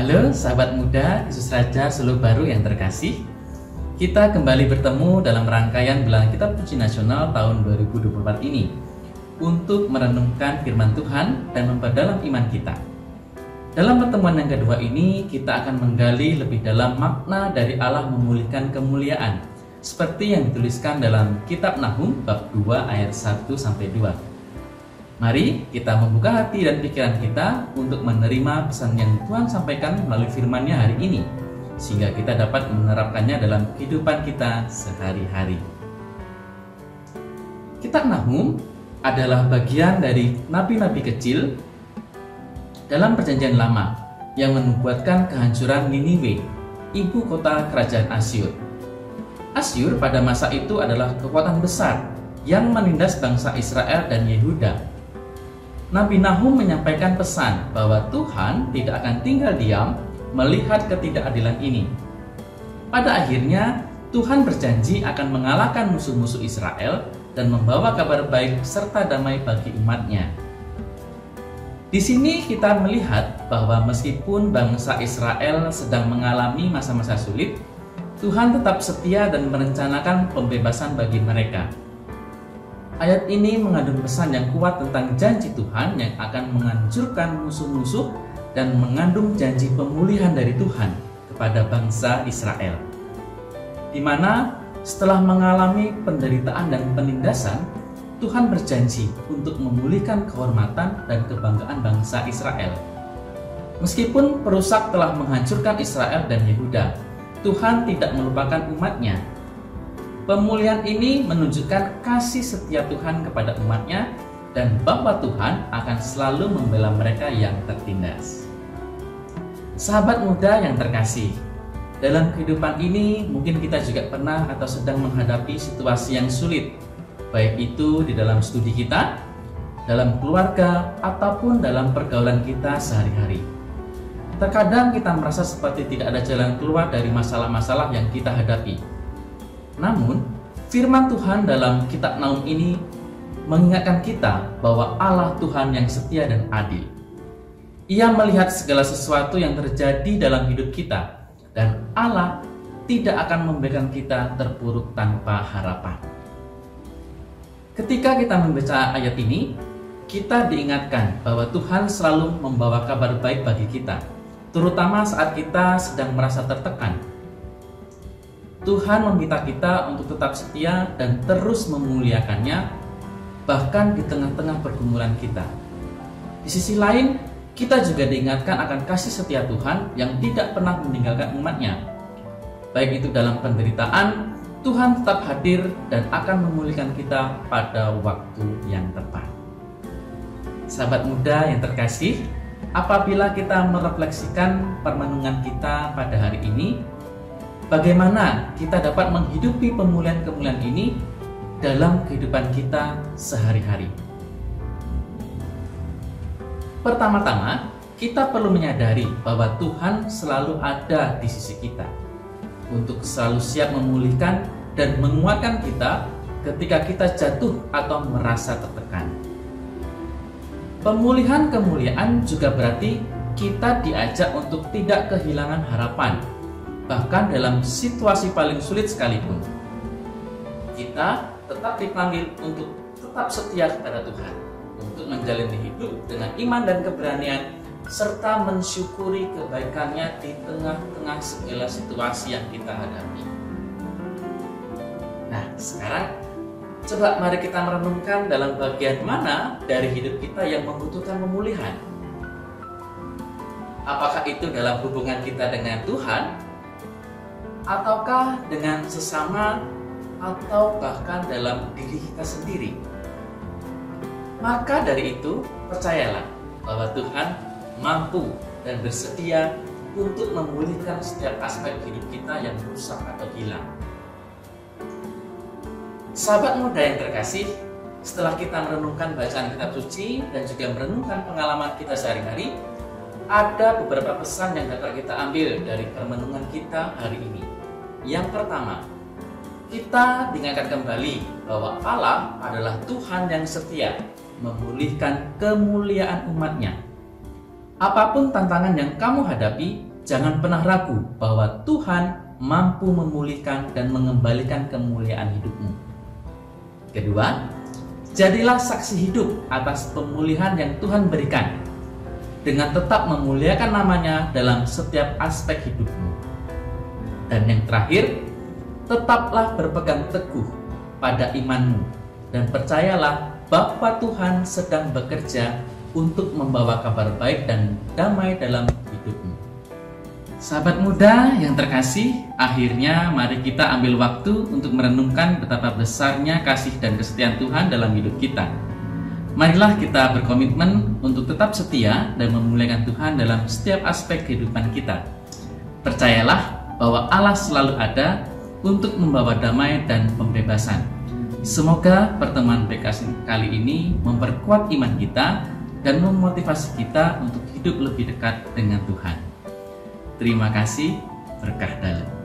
Halo sahabat muda, Yesus Raja Solo Baru yang terkasih. Kita kembali bertemu dalam rangkaian Belahan Kitab Suci Nasional tahun 2024 ini untuk merenungkan firman Tuhan dan memperdalam iman kita. Dalam pertemuan yang kedua ini, kita akan menggali lebih dalam makna dari Allah memulihkan kemuliaan, seperti yang dituliskan dalam Kitab Nahum bab 2 ayat 1-2. Mari kita membuka hati dan pikiran kita untuk menerima pesan yang Tuhan sampaikan melalui firman-Nya hari ini, sehingga kita dapat menerapkannya dalam kehidupan kita sehari-hari. Kitab Nahum adalah bagian dari nabi-nabi kecil dalam Perjanjian Lama yang menubuatkan kehancuran Niniwe, ibu kota kerajaan Asyur. Asyur pada masa itu adalah kekuatan besar yang menindas bangsa Israel dan Yehuda. Nabi Nahum menyampaikan pesan bahwa Tuhan tidak akan tinggal diam melihat ketidakadilan ini. Pada akhirnya, Tuhan berjanji akan mengalahkan musuh-musuh Israel dan membawa kabar baik serta damai bagi umatnya. Di sini kita melihat bahwa meskipun bangsa Israel sedang mengalami masa-masa sulit, Tuhan tetap setia dan merencanakan pembebasan bagi mereka. Ayat ini mengandung pesan yang kuat tentang janji Tuhan yang akan menghancurkan musuh-musuh dan mengandung janji pemulihan dari Tuhan kepada bangsa Israel, di mana setelah mengalami penderitaan dan penindasan, Tuhan berjanji untuk memulihkan kehormatan dan kebanggaan bangsa Israel. Meskipun perusak telah menghancurkan Israel dan Yehuda, Tuhan tidak melupakan umatnya. Pemulihan ini menunjukkan kasih setia Tuhan kepada umatnya dan bahwa Tuhan akan selalu membela mereka yang tertindas. Sahabat muda yang terkasih, dalam kehidupan ini mungkin kita juga pernah atau sedang menghadapi situasi yang sulit, baik itu di dalam studi kita, dalam keluarga, ataupun dalam pergaulan kita sehari-hari. Terkadang kita merasa seperti tidak ada jalan keluar dari masalah-masalah yang kita hadapi. Namun, firman Tuhan dalam Kitab Nahum ini mengingatkan kita bahwa Allah Tuhan yang setia dan adil. Ia melihat segala sesuatu yang terjadi dalam hidup kita, dan Allah tidak akan membiarkan kita terpuruk tanpa harapan. Ketika kita membaca ayat ini, kita diingatkan bahwa Tuhan selalu membawa kabar baik bagi kita, terutama saat kita sedang merasa tertekan. Tuhan meminta kita untuk tetap setia dan terus memuliakannya, bahkan di tengah-tengah pergumulan kita. Di sisi lain, kita juga diingatkan akan kasih setia Tuhan yang tidak pernah meninggalkan umatnya. Baik itu dalam penderitaan, Tuhan tetap hadir dan akan memulihkan kita pada waktu yang tepat. Sahabat muda yang terkasih, apabila kita merefleksikan permenungan kita pada hari ini, bagaimana kita dapat menghidupi pemulihan-kemulihan ini dalam kehidupan kita sehari-hari? Pertama-tama, kita perlu menyadari bahwa Tuhan selalu ada di sisi kita untuk selalu siap memulihkan dan menguatkan kita ketika kita jatuh atau merasa tertekan. Pemulihan kemuliaan juga berarti kita diajak untuk tidak kehilangan harapan, bahkan dalam situasi paling sulit sekalipun. Kita tetap dipanggil untuk tetap setia kepada Tuhan, untuk menjalani hidup dengan iman dan keberanian, serta mensyukuri kebaikan-Nya di tengah-tengah segala situasi yang kita hadapi. Nah, sekarang coba mari kita merenungkan dalam bagian mana dari hidup kita yang membutuhkan pemulihan. Apakah itu dalam hubungan kita dengan Tuhan, ataukah dengan sesama, atau bahkan dalam diri kita sendiri? Maka dari itu, percayalah bahwa Tuhan mampu dan bersedia untuk memulihkan setiap aspek hidup kita yang rusak atau hilang. Sahabat muda yang terkasih, setelah kita merenungkan bacaan kitab suci dan juga merenungkan pengalaman kita sehari-hari, ada beberapa pesan yang dapat kita ambil dari permenungan kita hari ini. Yang pertama, kita diingatkan kembali bahwa Allah adalah Tuhan yang setia memulihkan kemuliaan umatnya. Apapun tantangan yang kamu hadapi, jangan pernah ragu bahwa Tuhan mampu memulihkan dan mengembalikan kemuliaan hidupmu. Kedua, jadilah saksi hidup atas pemulihan yang Tuhan berikan, dengan tetap memuliakan namanya dalam setiap aspek hidupmu. Dan yang terakhir, tetaplah berpegang teguh pada imanmu dan percayalah bahwa Tuhan sedang bekerja untuk membawa kabar baik dan damai dalam hidupmu. Sahabat muda yang terkasih, akhirnya mari kita ambil waktu untuk merenungkan betapa besarnya kasih dan kesetiaan Tuhan dalam hidup kita. Marilah kita berkomitmen untuk tetap setia dan memuliakan Tuhan dalam setiap aspek kehidupan kita. Percayalah bahwa Allah selalu ada untuk membawa damai dan pembebasan. Semoga pertemuan PKS kali ini memperkuat iman kita dan memotivasi kita untuk hidup lebih dekat dengan Tuhan. Terima kasih, berkah dalam.